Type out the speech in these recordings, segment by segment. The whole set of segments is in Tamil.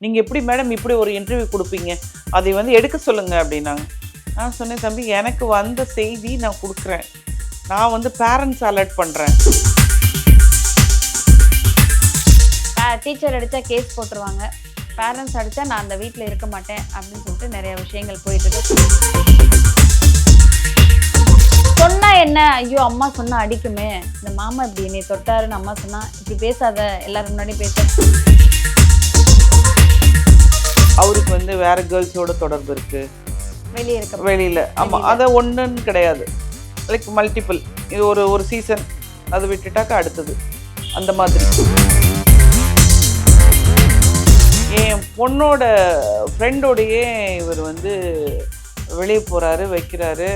நீங்க எப்படி மேடம் இப்படி ஒரு இன்டர்வியூ குடுப்பீங்க? அதை வந்து எடுக்க சொல்லுங்க அப்படின்னாங்க. நான் சொன்னேன், தம்பி எனக்கு வந்த செய்தி நான் குடுக்குறேன். நான் வந்து பேரண்ட்ஸ் அலர்ட் பண்றேன். டீச்சர் அடிச்சா கேஸ் போட்டுருவாங்க. பேரண்ட்ஸ் அடிச்சா நான் அந்த வீட்ல இருக்க மாட்டேன் அப்படின்னு சொல்லிட்டு நிறைய விஷயங்கள் போயிட்டு இருக்கு. சொன்னா என்ன? ஐயோ அம்மா சொன்னா அடிக்குமே. இந்த மாமா இப்படி என்னை தொட்டாருன்னு அம்மா சொன்னா இப்படி பேசாத, எல்லாரும் முன்னாடி பேச. அவருக்கு வந்து வேற கேர்ள்ஸோட தொடர்பு இருக்கு. வெளியே இருக்க வெளியில. ஆமா. அத ஒண்ணுன்னு கிடையாது. Like multiple. இது ஒரு ஒரு சீசன். அது விட்டுட்டாக்க அடுத்தது. அந்த மாதிரி. என் பொண்ணோட ஃப்ரெண்டோடையே இவர் வந்து வெளியே போறாரு, வைக்கிறாரு.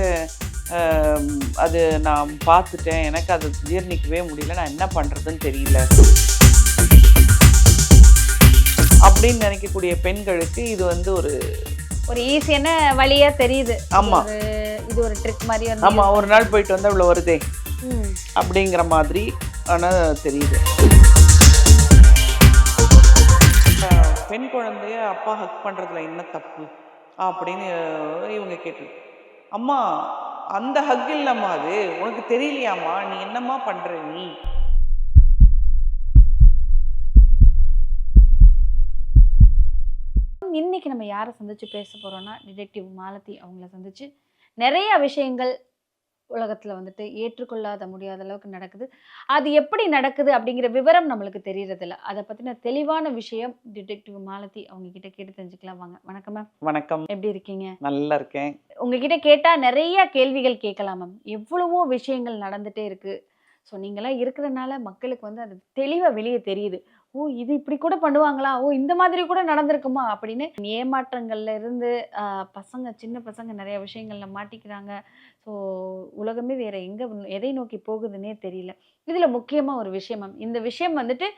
அது நான் பார்த்துட்டேன். எனக்கு அது ஜீர்ணிக்கவே முடியல. நான் என்ன பண்றதுன்னு தெரியல. அப்படின்னு நினைக்கக்கூடிய பெண்களுக்கு இது வந்து ஒரு ஈஸியான வழியா தெரியுது. ஆமா. இது ஒரு ட்ரிக் மாதிரி வந்து ஆமா, ஒரு நாள் போயிட்டு வந்தா இவ்வளவு வருதே அப்படிங்கிற மாதிரி ஆனா தெரியுது. பெண் குழந்தைய அப்பா ஹக் பண்றதுல என்ன தப்பு அப்படின்னு இவங்க கேட்டு, அம்மா அந்த ஹக் இல்லம்மா, அது உனக்கு தெரியலையாம்மா, நீ என்னம்மா பண்ற நீ? இன்னைக்கு நம்ம யாரை சந்திச்சு பேச போறோம்னா டிடெக்டிவ் மாலதி அவங்கள சந்திச்சு நிறைய விஷயங்கள் உலகத்துல வந்துட்டு ஏற்றுக்கொள்ளாத முடியாத அளவுக்கு நடக்குது. அது எப்படி நடக்குது அப்படிங்கிற விவரம் நம்மளுக்கு தெரியறது இல்ல. அதை பத்தின தெளிவான விஷயம் டிடெக்டிவ் மாலதி அவங்க கிட்ட கேட்டு தெரிஞ்சுக்கலாம். வாங்க. வணக்கம் மேம். வணக்கம். எப்படி இருக்கீங்க? நல்லா இருக்கேன். உங்ககிட்ட கேட்டா நிறைய கேள்விகள் கேட்கலாம் மேம். எவ்வளவோ விஷயங்கள் நடந்துட்டே இருக்கு. ஸோ நீங்களாம் இருக்கிறனால மக்களுக்கு வந்து அது தெளிவா வெளியே தெரியுது. ஓ இது இப்படி கூட பண்ணுவாங்களா, ஓ இந்த மாதிரி கூட நடந்திருக்குமா அப்படின்னு. ஏமாற்றங்கள்ல இருந்து பசங்க, சின்ன பசங்க நிறைய விஷயங்கள்ல மாட்டிக்கிறாங்க. ஸோ உலகமே வேற எங்க எதை நோக்கி போகுதுன்னே தெரியல. இதுல முக்கியமா ஒரு விஷயம் மேம், இந்த விஷயம் வந்துட்டு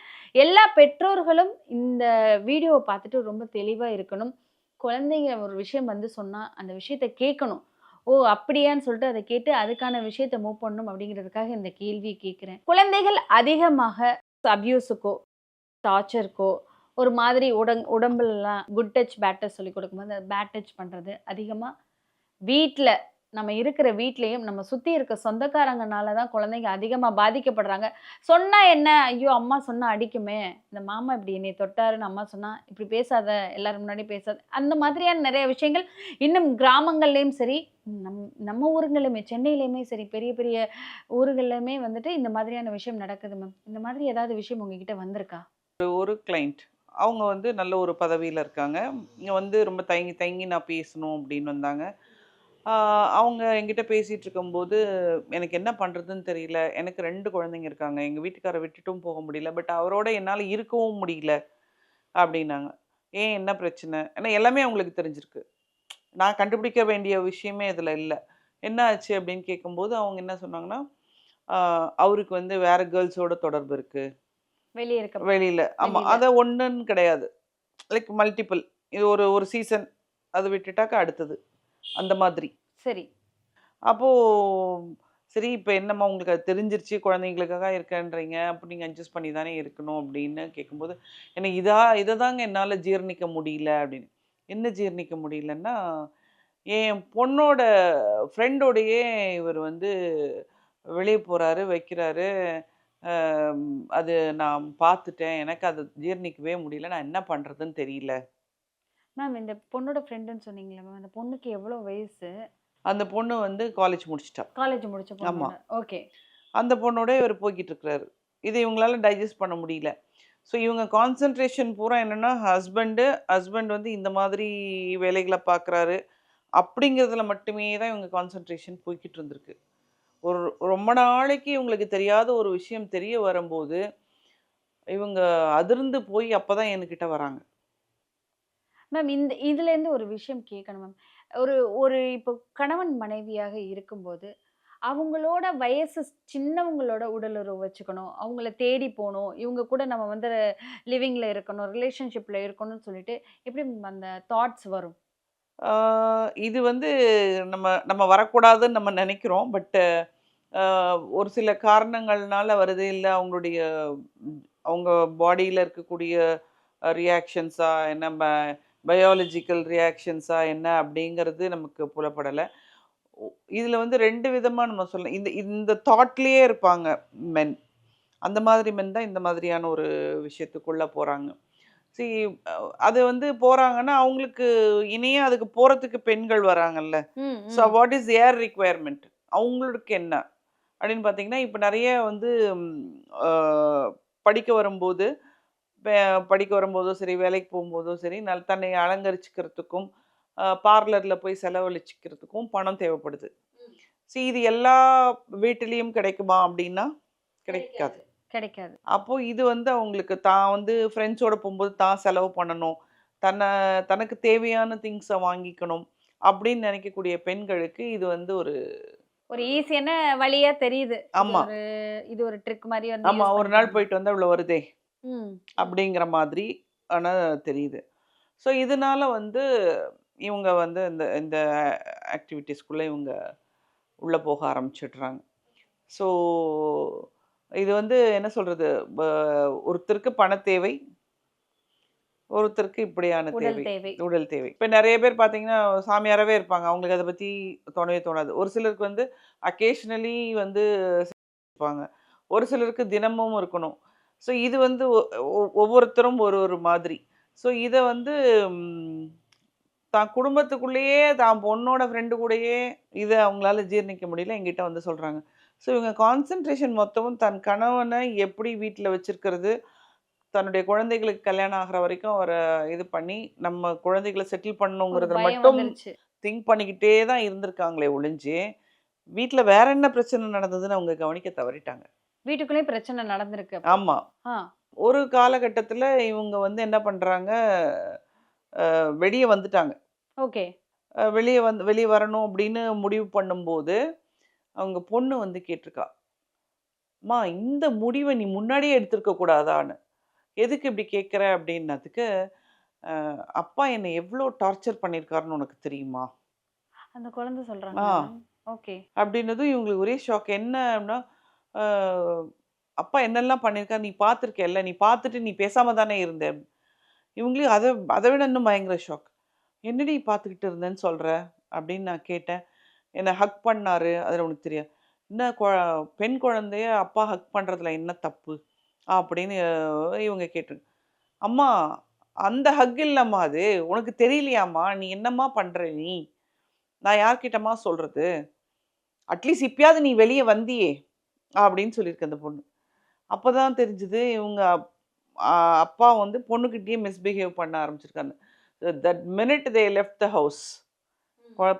எல்லா பெற்றோர்களும் இந்த வீடியோவை பார்த்துட்டு ரொம்ப தெளிவா இருக்கணும். குழந்தைங்க ஒரு விஷயம் வந்து சொன்னா அந்த விஷயத்த கேட்கணும். ஓ அப்படியான்னு சொல்லிட்டு அதை கேட்டு அதுக்கான விஷயத்த மூவ் பண்ணணும் அப்படிங்கிறதுக்காக இந்த கேள்வியை கேட்குறேன். குழந்தைகள் அதிகமாக அபியூஸுக்கோ டார்ச்சருக்கோ ஒரு மாதிரி உடம்புலலாம் குட் டச் பேட் டச் சொல்லி கொடுக்கும்போது பேட் டச் பண்ணுறது அதிகமாக வீட்டில், நம்ம இருக்கிற வீட்லேயும் நம்ம சுற்றி இருக்க சொந்தக்காரங்கனால தான் குழந்தைங்க அதிகமாக பாதிக்கப்படுறாங்க. சொன்னா என்ன? ஐயோ அம்மா சொன்னா அடிக்குமே. இந்த மாமா இப்படி என்னை தொட்டாருன்னு அம்மா சொன்னா இப்படி பேசாத, எல்லாரும் முன்னாடி பேசாத. அந்த மாதிரியான நிறைய விஷயங்கள் இன்னும் கிராமங்கள்லேயும் சரி, நம்ம ஊருங்களையுமே, சென்னையிலையுமே சரி, பெரிய பெரிய ஊர்கள்லையுமே வந்துட்டு இந்த மாதிரியான விஷயம் நடக்குது மேம். இந்த மாதிரி ஏதாவது விஷயம் உங்ககிட்ட வந்திருக்கா? ஒரு கிளைண்ட் அவங்க வந்து நல்ல ஒரு பதவியில் இருக்காங்க. இங்கே வந்து ரொம்ப தயங்கி தயங்கி நான் பேசணும் அப்படின்னு வந்தாங்க. அவங்க என்கிட்ட பேசிகிட்டு இருக்கும்போது எனக்கு என்ன பண்ணுறதுன்னு தெரியல. எனக்கு 2 குழந்தைங்க இருக்காங்க. எங்கள் வீட்டுக்காரை விட்டுட்டும் போக முடியல. பட் அவரோட என்னால் இருக்கவும் முடியல அப்படின்னாங்க. ஏன் என்ன பிரச்சனை? ஏன்னா எல்லாமே அவங்களுக்கு தெரிஞ்சிருக்கு. நான் கண்டுபிடிக்க வேண்டிய விஷயமே இதில் இல்ல. என்ன ஆச்சு அப்படின்னு கேட்கும்போது அவங்க என்ன சொன்னாங்கன்னா, அவருக்கு வந்து வேற கேர்ள்ஸோட தொடர்பு இருக்கு. வெளியே இருக்க வெளியில. ஆமா. வெளியில. அத ஒண்ணுன்னு கிடையாது. Like multiple. இது ஒரு ஒரு சீசன். அது விட்டுட்டாக்க அடுத்தது. அந்த மாதிரி. சரி. அப்போ சரி இப்ப என்னம்மா உங்களுக்கு அது தெரிஞ்சிருச்சு, குழந்தைங்களுக்காக இருக்கேன்றீங்க. அப்ப நீங்க அட்ஜஸ்ட் பண்ணி தானே இருக்கணும் அப்படின்னு கேட்கும்போது, எனக்கு இத தாங்க என்னால ஜீரணிக்க முடியல அப்படின்னு. என்ன ஜீரணிக்க முடியலன்னா, என் பொண்ணோட ஃப்ரெண்டோடையே இவர் வந்து வெளிய போறாரு, வைக்கிறாரு. அது நான் பார்த்துட்டேன். எனக்கு அது ஜீரணிக்கவே முடியல. நான் என்ன பண்றதுன்னு தெரியல. மேம் இந்த பொண்ணோட ஃப்ரெண்டுன்னு சொன்னீங்களா மேம்? அந்த பொண்ணுக்கு எவ்வளோ வயசு? அந்த பொண்ணு வந்து காலேஜ் முடிச்சுட்டா. காலேஜ் முடிச்ச ஆமா. பொண்ணோட. ஓகே. அந்த பொண்ணோட இவரு போய்க்கிட்டு இருக்கிறாரு. இத இவங்களால டைஜஸ்ட் பண்ண முடியல. ஸோ இவங்க கான்சன்ட்ரேஷன் பூரா என்னன்னா, ஹஸ்பண்ட் வந்து இந்த மாதிரி வேலைகள பார்க்குறாரு. அப்படிங்கிறதுல மட்டுமே தான் இவங்க கான்சன்ட்ரேஷன் போய்க்கிட்டு இருந்திருக்கு. ஒரு ரொம்ப நாளைக்கு இவங்களுக்கு தெரியாத ஒரு விஷயம் தெரிய வரும்போது, இவங்க அதிர்ந்து போய் அப்பதான் என்கிட்ட வராங்க. மேம் இதுலேருந்து ஒரு விஷயம் கேட்கணும் மேம். ஒரு ஒரு இப்போ கணவன் மனைவியாக இருக்கும்போது, அவங்களோட வயசு சின்னவங்களோட உடலுறவு வச்சுக்கணும். அவங்கள தேடி போணும். இவங்க கூட நம்ம வந்து லிவிங்ல இருக்கணும், ரிலேஷன்ஷிப்ல இருக்கணும்னு சொல்லிட்டு எப்படி மேம் அந்த தாட்ஸ் வரும்? ஆ, இது வந்து நம்ம நம்ம வரக்கூடாதுன்னு நம்ம நெனைக்கிறோம். பட் ஒரு சில காரணங்கள்னால வருது. இல்ல அவங்களுடைய அவங்க பாடியில இருக்கக்கூடிய ரியாக்ஷன்ஸா என்ன பயாலஜிக்கல் ரியாக்ஷன்ஸா என்ன அப்படிங்கிறது நமக்கு புலப்படலை. இதில் வந்து ரெண்டு விதமாக நம்ம சொல்லலாம். இந்த இந்த தாட்லேயே இருப்பாங்க மென். அந்த மாதிரி மென் தான் இந்த மாதிரியான ஒரு விஷயத்துக்குள்ள போறாங்க. சி அது வந்து போறாங்கன்னா, அவங்களுக்கு இணையா அதுக்கு போறதுக்கு பெண்கள் வராங்கல்ல. ம், ஸோ ம். What is their requirement? அவங்களுக்கு என்ன? அப்படின்னு பார்த்தீங்கன்னா, இப்ப நெறைய வந்து ம் அ படிக்க வரும்போது, பெ படிக்க வரும்போதோ சரி, வேலைக்கு போம்போதோ சரி, தன்னை அலங்கரிச்சுக்கிறதுக்கும், பார்லர்ல போய் செலவழிச்சுக்கிறதுக்கும் பணம் தேவைப்படுது. இது எல்லா வீட்டிலயும் கிடைக்குமா அப்படின்னா, கிடைக்காது. கிடைக்காது. அப்போ இது வந்து அவங்களுக்கு தான் வந்து ஃப்ரெண்ட்ஸோட போம்போது தான் செலவு பண்ணணும். தனக்கு தேவையான திங்ஸ வாங்கிக்கணும். அப்படின்னு நினைக்கக்கூடிய பெண்களுக்கு இது வந்து ஒரு ஒரு ஈஸியான வழியா தெரியுது. ஆமா, இது ஒரு ட்ரிக் மாரி வந்து ஆமா. யூஸ் ஒரு நாள் பண்ணிக்கிறாங்க. போயிட்டு வந்தா இவ்வளோ வருதே! ம். அப்படிங்கிற மாதிரி ஆனா தெரியுது. ஸோ இதனால வந்து இவங்க வந்து இந்த இந்த ஆக்டிவிட்டீஸ்க்குள்ள இவங்க உள்ள போக ஆரம்பிச்சுடுறாங்க. ஸோ இது வந்து என்ன சொல்றது? ப ஒருத்தருக்கு பண தேவை. ஒருத்தருக்கு இப்படியான உடல் தேவை. தேவை. உடல் தேவை. இப்ப நெறைய பேர் பார்த்தீங்கன்னா, சாமியாராவே இருப்பாங்க. அவங்களுக்கு அத பத்தி தோணவே தோணாது. ஒரு சிலருக்கு வந்து அக்கேஷனலி வந்து இருப்பாங்க. ஒரு சிலருக்கு தினமும் இருக்கணும். இது வந்து ஒவ்வொருத்தரும் ஒரு ஒரு மாதிரி. இத வந்து ம் தான் குடும்பத்துக்குள்ளேயே தான் பொண்ணோட ஃப்ரெண்டு கூடயே இத அவங்களால ஜீரணிக்க முடியல. என்கிட்ட வந்து சொல்றாங்க. இவங்க கான்சன்ட்ரேஷன் மொத்தமும் தன் கணவன எப்படி வீட்ல வச்சிருக்கிறது, தன்னுடைய குழந்தைகளுக்கு கல்யாணம் ஆகுற வரைக்கும் அவர இது பண்ணி, நம்ம குழந்தைகள செட்டில் ஒரு பண்ணணுங்கிறத பயம் மட்டும் வந்துருச்சு. திங்க் பண்ணிக்கிட்டே தான் இருந்திருக்காங்களே ஒழிஞ்சு, வீட்ல வேற என்ன பிரச்சனை நடந்ததுன்னு அவங்க கவனிக்க தவறிட்டாங்க. வீட்டுக்குள்ளேயே பிரச்சனை நடந்திருக்கு அப்போ. ஆமா. ஆ. ஒரு காலகட்டத்தில இவங்க வந்து என்ன பண்றாங்க, வெளிய வந்துட்டாங்க. ஓகே. வெளிய வரணும் அப்படின்னு முடிவு பண்ணும்போது, அவங்க பொண்ணு வந்து கேட்டிருக்கா. "அம்மா இந்த முடிவ நீ முன்னாடியே எடுத்திருக்க கூடாதான்னு?" "எதுக்கு இப்படி கேட்கிற?" அப்படின்னதுக்கு, அப்பா என்னை எவ்ளோ டார்ச்சர் பண்ணியிருக்காருன்னு உனக்கு தெரியுமா?" அந்த குழந்தை ஆ. சொல்றாங்களா மேம்? ஓகே. அப்படின்னதும் இவங்களுக்கு ஒரே ஷாக். என்ன அப்படின்னா, அ அப்பா என்னெல்லாம் பண்ணியிருக்காரு நீ பார்த்துருக்கல்ல. நீ பார்த்துட்டு நீ பேசாம தானே இருந்த. இவங்களுக்கு அத விட இன்னும் பயங்கர ஷாக். "என்னடி பார்த்துக்கிட்டு இருந்தேன்னு சொல்ற?" அப்படின்னு நான் கேட்டேன். என்ன ஹக் பண்ணாரு. அதுல உனக்கு தெரியாது. என்ன பெண் குழந்தைய அப்பா ஹக் பண்றதுல என்ன தப்பு? அப்படின்னு இவங்க அம்மா அந்த ஹக் இல்லம்மா அது. உனக்கு தெரியலையாம்மா? நீ என்னம்மா பண்ற நீ? நான் யார்கிட்டம்மா சொல்றது? அட்லீஸ்ட் இப்பயாவது நீ வெளிய வந்தியே! அப்படின்னு சொல்லியிருக்கு அந்த பொண்ணு. அப்பதான் தெரிஞ்சது இவங்க அ அப்பா வந்து பொண்ணுகிட்டயே மிஸ்பிஹேவ் பண்ண ஆரம்பிச்சிருக்காங்க. That minute they left the house.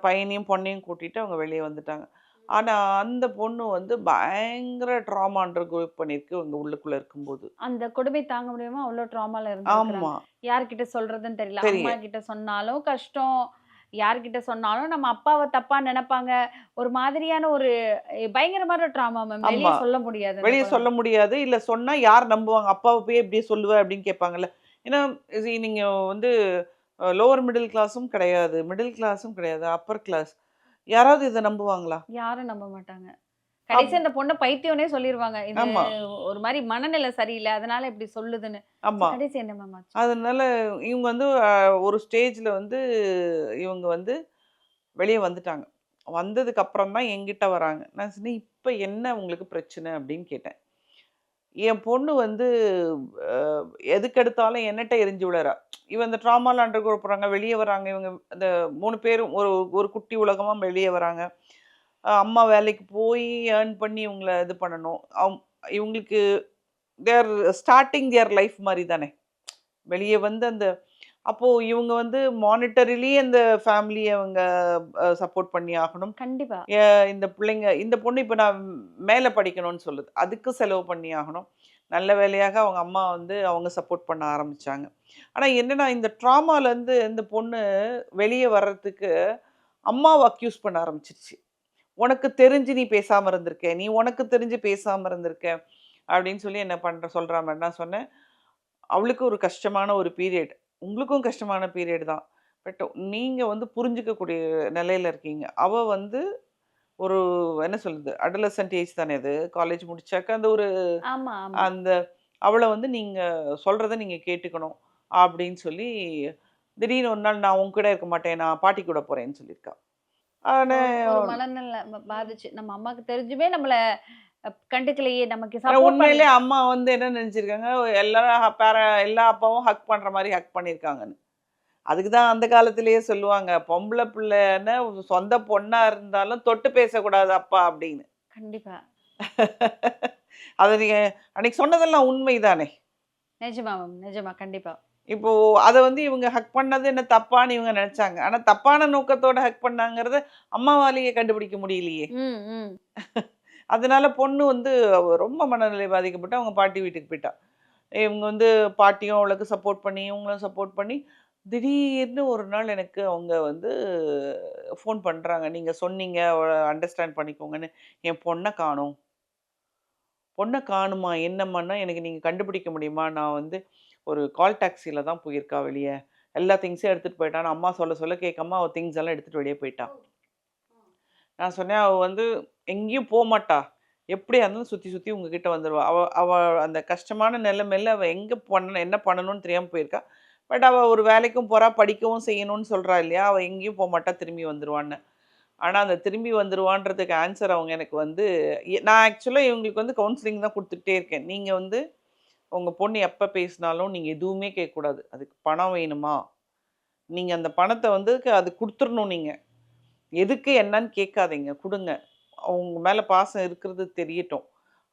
பையனையும், பொண்ணையும் கூட்டிட்டு அவங்க வெளிய வந்துட்டாங்க. ஆனா, அந்த பொண்ணு வந்து பயங்கர ட்ராமா அண்டர்கோ பண்ணியிருக்கு இவங்க உள்ளுக்குள்ள இருக்கும்போது. அந்த கொடுமை தாங்க முடியாம அவ்ளோ ட்ராமால இருந்திருக்கிறாங்க. ஆமா. யார்கிட்ட சொல்றதுன்னு தெரியல. அம்மா தெரிய கிட்ட சொன்னாலும் கஷ்டம். யார்கிட்ட சொன்னாலும் நம்ம அப்பாவ தப்பா நெனைப்பாங்க. ஒரு மாதிரியான ஒரு பயங்கரமான ட்ராமா மேம். வெளிய ஆமா. சொல்ல முடியாது அந்த வெளிய குழந்தை. சொல்ல முடியாது. இல்ல சொன்னா யார் நம்புவாங்க? அப்பாவ போய் இப்படியே சொல்லுவ அப்படின்னு கேட்பாங்கல்ல. ஏன்னா, நீங்க வந்து லோவர் மிடில் கிளாஸும் கிடையாது. மிடில் கிளாஸும் கிடையாது. Upper class. யாராவது இத நம்புவாங்களா? யாரும் நம்ப மாட்டாங்க. அப் கடைசியா அந்த பொண்ண பைத்தியம்னே சொல்லிருவாங்க. இது ஆமா, ஒரு மாரி மனநிலை சரியில்ல. அதனால இப்படி சொல்லுதுன்னு. ஆமா. கடைசி என்ன மேம் ஆச்சு? அதனால இவங்க வந்து ஒரு ஸ்டேஜ்ல வந்து இவங்க வந்து வெளிய வந்துட்டாங்க. வந்ததுக்கு அப்புறம் தான் என்கிட்ட வராங்க. நான் சொன்னேன், "இப்ப என்ன உங்களுக்கு பிரச்சனை?" அப்படின்னு கேட்டேன். என் பொண்ணு வந்து அ எதுக்கெடுத்தாலும் என்னட்ட எரிஞ்சு விழறா. இவ இந்த ட்ராமால அண்டர்கோ போறாங்க, வெளிய வராங்க. இவங்க அந்த 3 பேரும் ஒரு ஒரு குட்டி உலகமா வெளிய வராங்க. அம்மா வேலைக்கு போய் ஏர்ன் பண்ணி இவங்கள இது பண்ணணும். இவங்களுக்கு தேர் ஸ்டார்ட்டிங் தியர் லைஃப் மாரி தானே. வெளிய வந்து அப்போ இவங்க வந்து மானிட்டரிலி அந்த ஃபேமிலிய அவங்க சப்போர்ட் பண்ணி ஆகணும். கண்டிப்பா. இந்த பொண்ணு இப்ப நான் மேல படிக்கணும்னு சொல்லுது. அதுக்கு செலவு பண்ணி ஆகணும். நல்ல வேளையாக அவங்க அம்மா வந்து அவங்க சப்போர்ட் பண்ண ஆரம்பிச்சாங்க. ஆனா என்னன்னா, இந்த ட்ராமாலருந்து இந்த பொண்ணு வெளிய வர்றதுக்கு அம்மாவ அக்யூஸ் பண்ண ஆரம்பிச்சுருச்சு. "உனக்கு தெரிஞ்சு நீ பேசாம இருந்திருக்க. நீ உனக்கு தெரிஞ்சு பேசாம இருந்திருக்க." அப்படின்னு சொல்லி என்ன சொல்றா மாரி. நான் சொன்னேன், "அவளுக்கு ஒரு கஷ்டமான ஒரு பீரியட். உங்களுக்கும் கஷ்டமான பீரியட் தான். பட் நீங்க வந்து புரிஞ்சுக்கக்கூடிய நிலையில இருக்கீங்க. அவ வந்து ஒரு என்ன சொல்றது? அடாலசென்ட் ஏஜ் தானே அது. காலேஜ் முடிச்சாக்க அந்த ஒரு ஆமா, ஆமா. அந்த அவள வந்து நீங்க சொல்றத நீங்க கேட்டுக்கணும். அப்படின்னு சொல்லி திடீர்னு ஒரு நாள் நான் உங்க கூட இருக்க மாட்டேன், நான் பாட்டி கூட போறேன்னு சொல்லியிருக்கா. ஆனா ஒரு மனநல பாதிச்சு நம்ம அம்மாக்கு தெரிஞ்சுமே நம்மள கண்டுக்கலையே, நமக்கு ஆனா சப்போர்ட் உண்மையிலே பண்ணல. அம்மா வந்து என்ன நினைச்சிருக்காங்க, எல்லாரும் எல்லா அப்பாவும் ஹக் பண்ற மாதிரி ஹக் பண்ணியிருக்காங்கன்னு. அதுக்கு தான் அந்த காலத்திலேயே சொல்லுவாங்க, பொம்பளை பிள்ளைன்னு சொந்த பொண்ணா இருந்தாலும் தொட்டு பேசக்கூடாது அப்பா அப்படின்னு. கண்டிப்பா. அத நீங்க அன்னைக்கு சொன்னதெல்லாம் உண்மைதானே. நிஜமா மேம். நிஜமா. கண்டிப்பா. இப்போ அத வந்து இவங்க ஹக் பண்ணது என்ன தப்பான்னு இவங்க நெனச்சாங்க. ஆனா தப்பான நோக்கத்தோட ஹக் பண்ணாங்கிறத அம்மாவாலேயே கண்டுபிடிக்க முடியலையே. ம், ம். அதனால பொண்ணு வந்து அவ ரொம்ப மனநிலை பாதிக்கப்பட்டு அவங்க பாட்டி வீட்டுக்கு போயிட்டா. இவங்க வந்து பாட்டியும் அவளுக்கு சப்போர்ட் பண்ணி, இவங்களும் சப்போர்ட் பண்ணி, திடீர்னு ஒரு நாள் எனக்கு அவங்க வந்து ஃபோன் பண்றாங்க. "நீங்க சொன்னீங்க அவள அண்டர்ஸ்டாண்ட் பண்ணிக்கோங்கன்னு. என் பொண்ண காணோம்." "பொண்ண காணுமா? என்னம்மான்னா?" "எனக்கு நீங்க கண்டுபிடிக்க முடியுமா? நான் வந்து ஒரு கால் டாக்ஸில தான் போயிருக்கா வெளிய. எல்லா திங்ஸையும் எடுத்துட்டு போயிட்டா." நான் அம்மா சொல்ல சொல்ல கேட்காம அவ திங்ஸ் எல்லாம் எடுத்துட்டு வெளிய போயிட்டா. நான் சொன்னேன், "அவ வந்து எங்கேயும் போமாட்டா. எப்படியா இருந்தாலும் சுத்தி சுத்தி உங்ககிட்ட வந்துருவா. அவ அவ அந்த கஷ்டமான நிலைமையில அவ எங்க என்ன பண்ணணும்னு தெரியாம போயிருக்கா. பட் அவ ஒரு வேலைக்கும் போறா, படிக்கவும் செய்யணும்னு சொல்றா இல்லையா? அவ எங்கேயும் போமாட்டா, திரும்பி வந்துருவான்னு." ஆனா, அந்த திரும்பி வந்துருவான்றதுக்கு ஆன்ஸர் அவங்க எனக்கு வந்து நான் ஆக்சுவலா இவங்களுக்கு வந்து கவுன்சிலிங் தான் குடுத்துக்கிட்டே இருக்கேன். நீங்க வந்து உங்க பொண்ணு எப்ப பேசினாலும் நீங்க எதுவுமே கேட்கக்கூடாது. அதுக்கு பணம் வேணுமா? நீங்க அந்த பணத்த வந்து அது குடுத்துறணும் நீங்க. எதுக்கு என்னன்னு கேட்காதீங்க. குடுங்க. அவங்க மேல பாசம் இருக்கிறது தெரியட்டும்.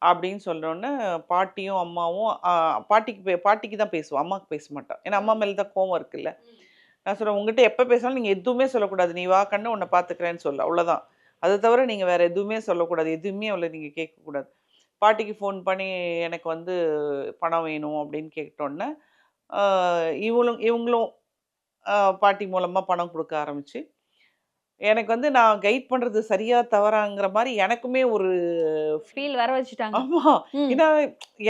அப்படின்னு சொன்னோனே, பாட்டியும், அம்மாவும் பாட்டிக்கு தான் பேசுவா. அம்மாக்கு பேச மாட்டா. ஏன்னா, அம்மா மேல தான் கோவம் இருக்குல்ல. நான் சொன்னேன், "உன்கிட்ட எப்ப பேசினாலும் நீங்க எதுவுமே சொல்லக்கூடாது. நீ வா கண்ணு உன்ன பார்த்துக்கிறேன்னு சொல்லு. அவ்வளோதான். அத தவிர நீங்க வேற எதுவுமே சொல்லக்கூடாது. எதுவுமே அவள நீங்க கேட்கக்கூடாது." பாட்டிக்கு ஃபோன் பண்ணி எனக்கு வந்து பணம் வேணும் அப்படின்னு கேட்டோனே, ஆ இவங்களும் பாட்டி மூலமா பணம் குடுக்க ஆரம்பிச்சு, எனக்கு வந்து நான் கைட் பண்றது சரியா, தவறாங்கிற மாரி எனக்குமே ஒரு ஃபீல் வர வச்சுட்டாங்க. ஆமா. ம். ஏன்னா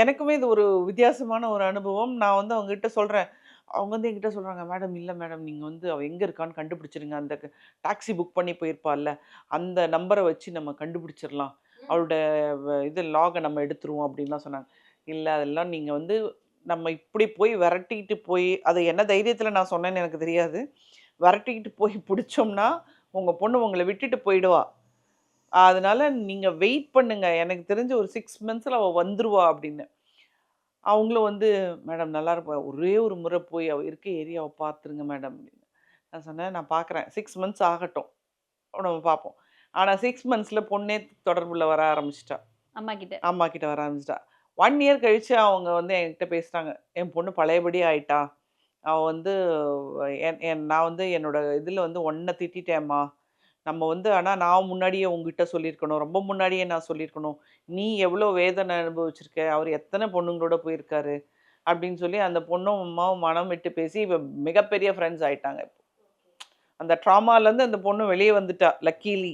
எனக்குமே இது ஒரு வித்தியாசமான ஒரு அனுபவம். நான் வந்து அவங்ககிட்ட சொல்றேன். அவங்க வந்து என்கிட்ட சொல்றாங்க, "மேடம் இல்ல மேடம். நீங்க வந்து அவ எங்க இருக்கான்னு கண்டுபிடிச்சிருங்க. அந்த டாக்ஸி புக் பண்ணி போயிருப்பால்ல, அந்த நம்பர வச்சு நம்ம கண்டுபிடிச்சிரலாம். அவளோட இது லாக நம்ம எடுத்துருவோம்." அப்படின்லாம் சொன்னாங்க. இல்ல அதெல்லாம் நீங்க வந்து நம்ம இப்படி போய் வெரட்டிட்டு போய் அது என்ன தைரியத்தில நான் சொன்னேன்னு எனக்கு தெரியாது. வெரட்டிக்கிட்டு போய் புடிச்சோம்னா, உங்க பொண்ணு உங்கள விட்டுட்டு போயிடுவா. அதனால நீங்க வெயிட் பண்ணுங்க. எனக்கு தெரிஞ்சு ஒரு 6 மந்த்ஸ்ல அவ வந்துருவா அப்படின்னு. அவங்களும் வந்து மேடம் நல்லா இருப்பா. ஒரே ஒரு முறை போய் அவ இருக்க ஏரியாவ பார்த்துருங்க மேடம் அப்படின்னு. நான் சொன்னேன் நான் பார்க்குறேன். 6 மந்த்ஸ் ஆகட்டும். நம்ம பார்ப்போம். ஆனா 6 மந்த்ஸ்ல பொண்ணே தொடர்புல வர ஆரம்பிச்சுட்டா. அம்மா கிட்ட. அம்மா கிட்ட வர ஆரம்பிச்சுட்டா. 1 இயர் கழிச்சு அவங்க வந்து என்கிட்ட பேசுறாங்க. என் பொண்ணு பழையபடி ஆயிட்டா. அவ வந்து என் என் நான் வந்து என்னோட இதுல வந்து உன்ன திட்டிட்டேன்ம்மா. நம்ம வந்து ஆனா நான் முன்னாடியே உன்கிட்ட சொல்லியிருக்கணும். ரொம்ப முன்னாடியே நான் சொல்லியிருக்கணும். நீ எவ்வளோ வேதனை அனுபவிச்சிருக்க. அவரு எத்தன பொண்ணுங்களோட போயிருக்காரு. அப்படின்னு சொல்லி அந்த பொண்ணும் அம்மாவும் மனம் விட்டு பேசி இப்ப மிகப்பெரிய ஃப்ரெண்ட்ஸ் ஆயிட்டாங்க. அந்த ட்ராமாலேருந்து அந்த பொண்ணு வெளிய வந்துட்டா. லக்கீலி.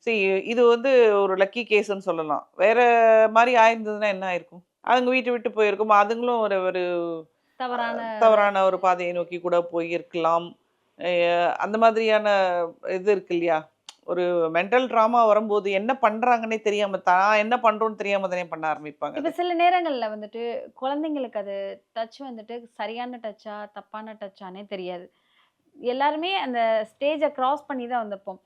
சீ இது வந்து ஒரு லக்கி கேஸ்ன்னு சொல்லலாம். வேற மாரி ஆயிருந்ததுன்னா என்ன ஆயிருக்கும்? அதுங்க வீட்ட விட்டு போயிருக்கும். அதுங்களும் ஒரு ஒரு தவறான தவறான ஒரு பாதையை நோக்கி கூட போயிருக்கலாம். அ அந்த மாதிரியான இது இருக்கு இல்லையா? ஒரு மென்டல் ட்ராமா வரும்போது என்ன பண்றாங்கன்னே தெரியாம, தான் என்ன பண்றோம்ன்னு தெரியாம தானே பண்ண ஆரம்பிப்பாங்க இப்ப அது. சில நேரங்கள்ல வந்துட்டு குழந்தைங்களுக்கு அது டச் வந்துட்டு சரியான டச்சா, தப்பான டச்சான்னே தெரியாது. எல்லாருமே அந்த ஸ்டேஜ கிராஸ் பண்ணி தான் வந்திருப்போம்.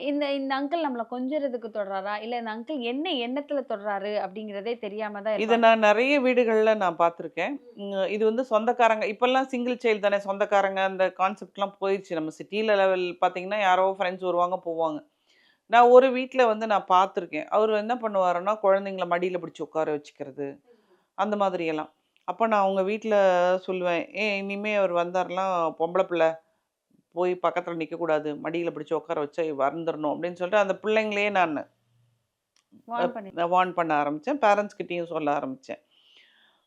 இந்த இந்த அங்கிள் நம்மள கொஞ்சுறதுக்கு தொடுறாரா? இல்ல இந்த அங்கிள் என்ன எண்ணத்துல தொடுறாரு? அப்படிங்கிறதே தெரியாம தான் இத இருப்பாங்க. நான் நெறைய வீடுகள்ல நான் பார்த்துருக்கேன். இது வந்து சொந்தக்காரங்க இப்பல்லாம் சிங்கிள் சைல்டு தானே சொந்தக்காரங்க அந்த கான்செப்ட்லாம் போயிருச்சு. நம்ம சிட்டில லெவல் பார்த்தீங்கன்னா, யாரோ ஃப்ரெண்ட்ஸ் வருவாங்க, போவாங்க. நான் ஒரு வீட்ல வந்து நான் பார்த்துருக்கேன். அவரு என்ன பண்ணுவாருன்னா, குழந்தைங்கள மடியில பிடிச்சு உட்கார வச்சுக்கிறது, அந்த மாதிரியெல்லாம். அப்ப நான் அவங்க வீட்ல சொல்லுவேன், "ஏன் இனிமே அவரு வந்தாருன்னா, பொம்பள பிள்ள போய் பக்கத்துல நிக்கக்கூடாது. மடியில பிடிச்சு உட்கார வச்சா வந்துரணும்." அப்படின்னு சொல்லிட்டு அந்த பிள்ளைங்களையே நானு வார்ன் பண்ணி வார்ன் பண்ண ஆரம்பிச்சேன். பேரண்ட்ஸ் கிட்டயும் சொல்ல ஆரம்பிச்சேன்.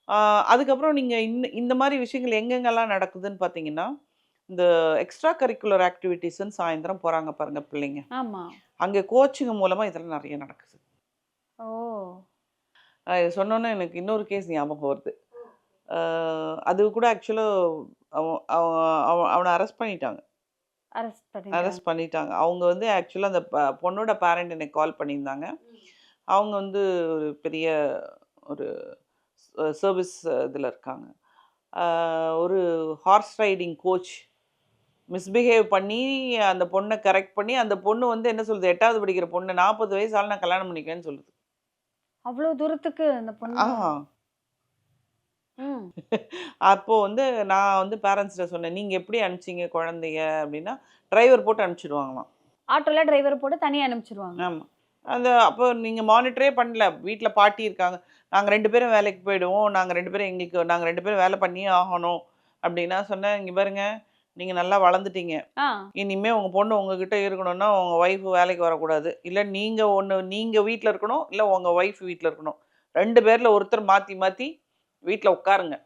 ஆ அதுக்கப்புறம் நீங்க இந்த மாரி விஷயங்கள் எங்கெங்கலாம் நடக்குதுன்னு பார்த்தீங்கன்னா, இந்த எக்ஸ்ட்ரா கரிக்குலர் ஆக்டிவிட்டீஸ்ன்னு சாயந்தரம் போறாங்க பாருங்க பிள்ளைங்க. ஆமா. அங்க கோச்சிங் மூலமா இதெல்லாம் நெறைய நடக்குது. ஓ! இத சொன்னோனே எனக்கு இன்னொரு கேஸ் ஞாபகம் வருது. அ அது கூட ஆக்சுவலா அவ அவ அவ அவன அரெஸ்ட் பண்ணிட்டாங்க. அரெஸ்ட் பண்ணிட்டாங்க. அரெஸ்ட் பண்ணிட்டாங்க. அவங்க வந்து ஆக்சுவலா அந்த பொண்ணோட பேரண்ட் எனக்கு கால் பண்ணியிருந்தாங்க. அவங்க வந்து ஒரு பெரிய ஒரு சர்விஸ் இதுல இருக்காங்க. ஒரு ஹார்ஸ் ரைடிங் கோச் மிஸ்பிஹேவ் பண்ணி அந்த பொண்ணை கரெக்ட் பண்ணி அந்த பொண்ணு வந்து என்ன சொல்லுது 8வது படிக்கிற பொண்ணு 40 வயசு ஆள் நான் கல்யாணம் பண்ணிக்குவேன்னு சொல்லுது. அவ்வளோ தூரத்துக்கு அந்த பொண்ணு. ஆ ம். அப்போ வந்து நான் வந்து பேரண்ட்ஸ்ட்ட சொன்னேன், "நீங்க எப்படி அனுப்பிச்சீங்க குழந்தைய?" அப்படின்னா, டிரைவர் போட்டு அனுப்பிச்சுடுவாங்களாம். ஆட்டோல டிரைவர போட்டு தனியா அனுப்பிச்சுருவாங்க. ஆமா. அப்போ நீங்க மானிட்டரே பண்ணல. வீட்ல பாட்டி இருக்காங்க. நாங்க 2 பேரும் வேலைக்கு போயிடுவோம். நாங்க 2 பேரும் வேலை பண்ணியே ஆகணும். அப்படின்னா சொன்னேன், "இங்க பாருங்க, நீங்க நல்லா வளர்ந்துட்டீங்க. ஆ. இனிமே உங்க பொண்ணு உங்ககிட்ட இருக்கணும்னா, உங்க ஒய்ஃப் வேலைக்கு வரக்கூடாது. இல்ல நீங்க வீட்ல இருக்கணும். இல்ல உங்க ஒய்ஃப் வீட்ல இருக்கணும். 2 பேர்ல ஒருத்தர் மாத்தி மாத்தி வீட்ல உட்காருங்க.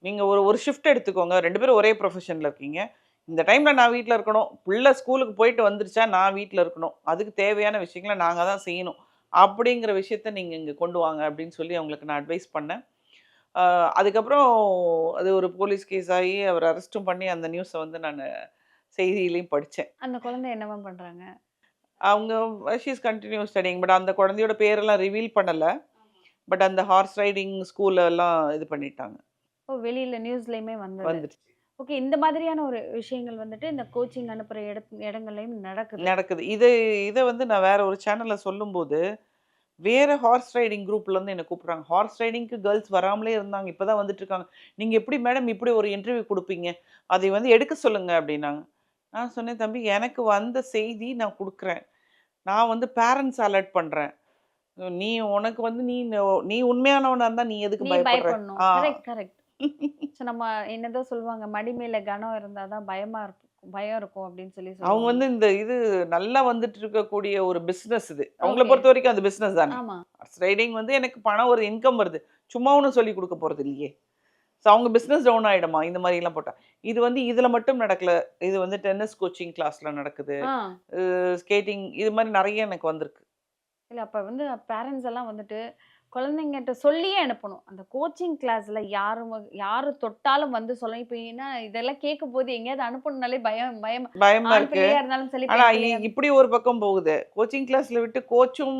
நீங்க ஒரு ஒரு ஷிஃப்ட் எடுத்துக்கோங்க. 2 பேரும் ஒரே ப்ரொஃபஷன்ல இருக்கீங்க. இந்த டைம்ல நான் வீட்ல இருக்கணும். புள்ள ஸ்கூலுக்கு போயிட்டு வந்துருச்சா, நான் வீட்ல இருக்கணும். அதுக்கு தேவையான விஷயங்கள நாங்க தான் செய்யணும். அப்படிங்கிற விஷயத்த நீங்க இங்க கொண்டு வாங்க அப்படின்னு சொல்லி அவங்களுக்கு நான் அட்வைஸ் பண்ணேன். அ அதுக்கப்புறம் அது ஒரு போலீஸ் கேஸ் ஆகி அவர அரெஸ்ட்டும் பண்ணி அந்த நியூஸ வந்து நானு செய்தியிலயும் படிச்சேன். அந்த குழந்தை என்னவா பண்றாங்க? அவங்க she is continue studying. But அந்த குழந்தையோட பேரெல்லாம் ரிவீல் பண்ணல. பட் அந்த ஹார்ஸ் ரைடிங் ஸ்கூல் எல்லாம் இது பண்ணிட்டாங்க. ஓ! வெளியில நியூஸ்லயுமே வந்தது. வந்துருச்சு. ஓகே. இந்த மாதிரியான ஒரு விஷயங்கள் வந்துட்டு இந்த கோச்சிங் அனுப்புற இடங்கள்லயும் நடக்குது. நடக்குது. இத வந்து நான் வேற ஒரு சேனல்ல சொல்லும்போது, வேற ஹார்ஸ் ரைடிங் குரூப்லேருந்து என்ன கூப்பிடுறாங்க. ஹார்ஸ் ரைடிங்க்கு கேர்ல்ஸ் வராமலே இருந்தாங்க. இப்ப தான் வந்துட்டு இருக்காங்க. நீங்க எப்படி மேடம் இப்படி ஒரு இன்டர்வியூ குடுப்பீங்க? அதை வந்து எடுக்க சொல்லுங்க அப்படின்னாங்க. நான் சொன்னேன், தம்பி எனக்கு வந்த செய்தி நான் குடுக்குறேன். நான் வந்து பேரண்ட்ஸ் அலர்ட் பண்றேன். நீ உனக்கு வந்து நீ உண்மையானவனா இருந்தா நீ எதுக்கு நீ பயப்படுற? பயப்படணும். ஆ. Correct, correct. ஸோ நம்ம என்னதான் சொல்லுவாங்க, "மடி மேல கனம் இருந்தா தான் பயம் இருக்கும்" அப்படின்னு சொல்லி அவங்க சொல்லுவாங்க. வந்து இந்த இது நல்லா வந்துட்டு இருக்கக்கூடிய ஒரு பிசினஸ் இது. அவங்கள ஓகே. பொறுத்தவரைக்கும் அது பிசினஸ் தானே. ஆமா. ஹார்ஸ் ரைடிங் வந்து எனக்கு பணம் ஒரு இன்கம் வருது. சும்மா ஒண்ணும் சொல்லிக் குடுக்க போறது இல்லையே. ஸோ அவங்க பிசினஸ் டவுன் ஆயிடுமா, இந்த மாரிலாம் போட்டா. இது வந்து இதுல மட்டும் நடக்கல. இது வந்து டென்னிஸ் கோச்சிங் கிளாஸ்ல நடக்குது. ஆ. ஸ்கேட்டிங் இது மாரி நெறைய எனக்கு வந்திருக்கு. இல்ல அப்ப வந்து பேரண்ட்ஸ் எல்லாம் வந்துட்டு குழந்தைங்கட்ட சொல்லியே அனுப்பணும். அந்த கோச்சிங் கிளாஸ்ல யாரு தொட்டாலும் வந்து சொல்லணும். இப்ப ஏன்னா இதெல்லாம் கேட்கும்போது எங்கேயாவது அனுப்பணும்னாலே பயம் பயம். பயமா ஆண் இருக்கு. பிள்ளையா இருந்தாலும் சரி, ஆனா பெண் பிள்ளையா இப்படி ஒரு பக்கம் போகுது. கோச்சிங் கிளாஸ்ல விட்டு கோச்சும்,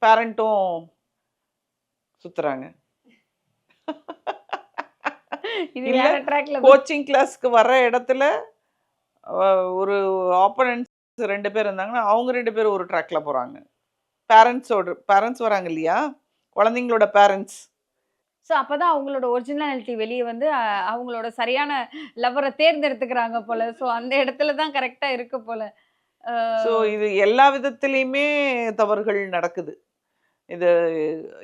பேரண்ட்டும் சுத்துறாங்க. இது இல்ல வேற ட்ராக்ல கோச்சிங் கிளாஸ்க்கு வர்ற இடத்துல அ ஒரு ஆப்போனன்ட்ஸ் 2 பேர் இருந்தாங்கன்னா, அவங்க 2 பேரும் ஒரு ட்ராக்ல போறாங்க. பேரண்ட்ஸ் வராங்க இல்லையா? குழந்தைங்களோட பேரண்ட்ஸ். ஸோ அப்பதான் அவங்களோட ஒரிஜினாலிட்டி வெளிய வந்து அவங்களோட சரியான லவ்வர தேர்ந்தெடுத்துக்கிறாங்க போல. ஸோ அந்த இடத்துல தான் கரெக்ட்டா இருக்கு போல. அ ஸோ இது எல்லா விதத்திலயுமே தவறுகள் நடக்குது. இது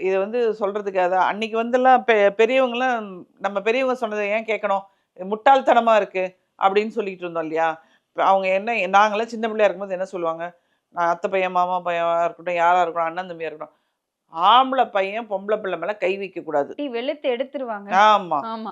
இத வந்து சொல்றதுக்கு அன்னைக்கு வந்துலாம் பெரியவங்கலாம் நம்ம பெரியவங்க சொன்னத ஏன் கேட்கணும்? இது முட்டாள்தனமா இருக்கு அப்படின்னு சொல்லிட்டு இருந்தோம் இல்லையா? இப்ப அவங்க நாங்கலாம் சின்ன பிள்ளையா இருக்கும்போது என்ன சொல்லுவாங்க? அத்தை பையன், மாமா பையனா இருக்கட்டும், யாரா இருக்கட்டும், அண்ணன் தம்பியா இருக்கட்டும். ஆம்பள பையன் பொம்பள பிள்ளை மேல கை வைக்கக்கூடாது. அடி வெளுத்து எடுத்துருவாங்க. ஆமா. ஆமா.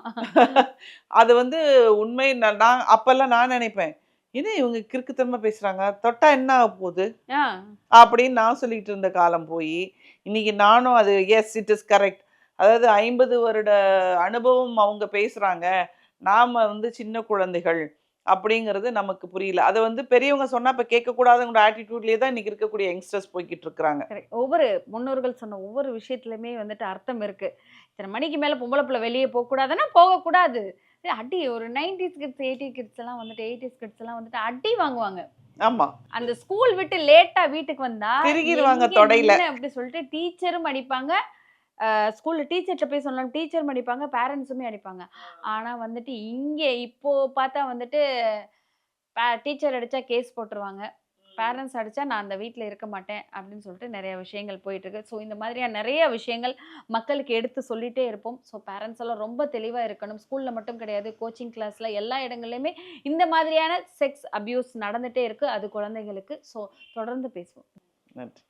அது வந்து உண்மை. நான் அப்பல்லாம் நான் நினைப்பேன். என்ன இவங்க கிறுக்குத்தனமா பேசுறாங்க? தொட்டா என்ன ஆகப்போது? ஆ. அப்படின்னு நான் சொல்லிட்டு இருந்த காலம் போயி, இன்னைக்கு நானும் அது எஸ் இட் இஸ் கரெக்ட். அதாவது 50 வருட அனுபவம் அவங்க பேசுறாங்க. நாம வந்து சின்ன குழந்தைகள் அப்படிங்கிறது நமக்கு புரியல. அத வந்து பெரியவங்க சொன்னா இப்ப கேட்கக்கூடாதுங்கிற ஆட்டிட்யூட்லயே தான் இன்னைக்கு இருக்கக்கூடிய யங்ஸ்டர்ஸ் போய்க்கிட்டு இருக்காங்க. கரெக்ட். ஒவ்வொரு முன்னோர்கள் சொன்ன ஒவ்வொரு விஷயத்துலயுமே வந்துட்டு அர்த்தம் இருக்கு. இத்தன மணிக்கு மேல பொம்பள புள்ள வெளிய போக்கூடாதுன்னா, போகக்கூடாது. அடி ஒரு 90ஸ் கிட்ஸ், 80 கிட்ஸ் எல்லாம் வந்துட்டு 80ஸ் கிட்ஸ் எல்லாம் வந்துட்டு அடி வாங்குவாங்க. ஆமா. அந்த ஸ்கூல் விட்டு லேட்டா வீட்டுக்கு வந்தா, திருகிருவாங்க எங்க தொடையில. நின்ன அப்படி சொல்லிட்டு டீச்சரும் அடிப்பாங்க. ஸ்கூல்ல டீச்சர்ட்ட போய் சொன்னாலும் டீச்சரும் அடிப்பாங்க, பேரண்ட்ஸுமே அடிப்பாங்க. ஆனா வந்துட்டு இங்க இப்போ பார்த்தா வந்துட்டு டீச்சர் அடிச்சா கேஸ் போட்டுருவாங்க. பேரண்ட்ஸ் அடிச்சா நான் அந்த வீட்ல இருக்க மாட்டேன் அப்படின்னு சொல்லிட்டு நெறைய விஷயங்கள் போயிட்டுருக்கு. ஸோ இந்த மாதிரியான நெறைய விஷயங்கள் மக்களுக்கு எடுத்து சொல்லிட்டே இருப்போம். ஸோ பேரண்ட்ஸ் எல்லாம் ரொம்ப தெளிவா இருக்கணும். ஸ்கூல்ல மட்டும் கிடையாது, கோச்சிங் கிளாஸ்ல எல்லா இடங்கள்லயுமே இந்த மாதிரியான செக்ஸ் அபியூஸ் நடந்துட்டே இருக்கு. அது குழந்தைகளுக்கு. ஸோ தொடர்ந்து பேசுவோம். நன்றி.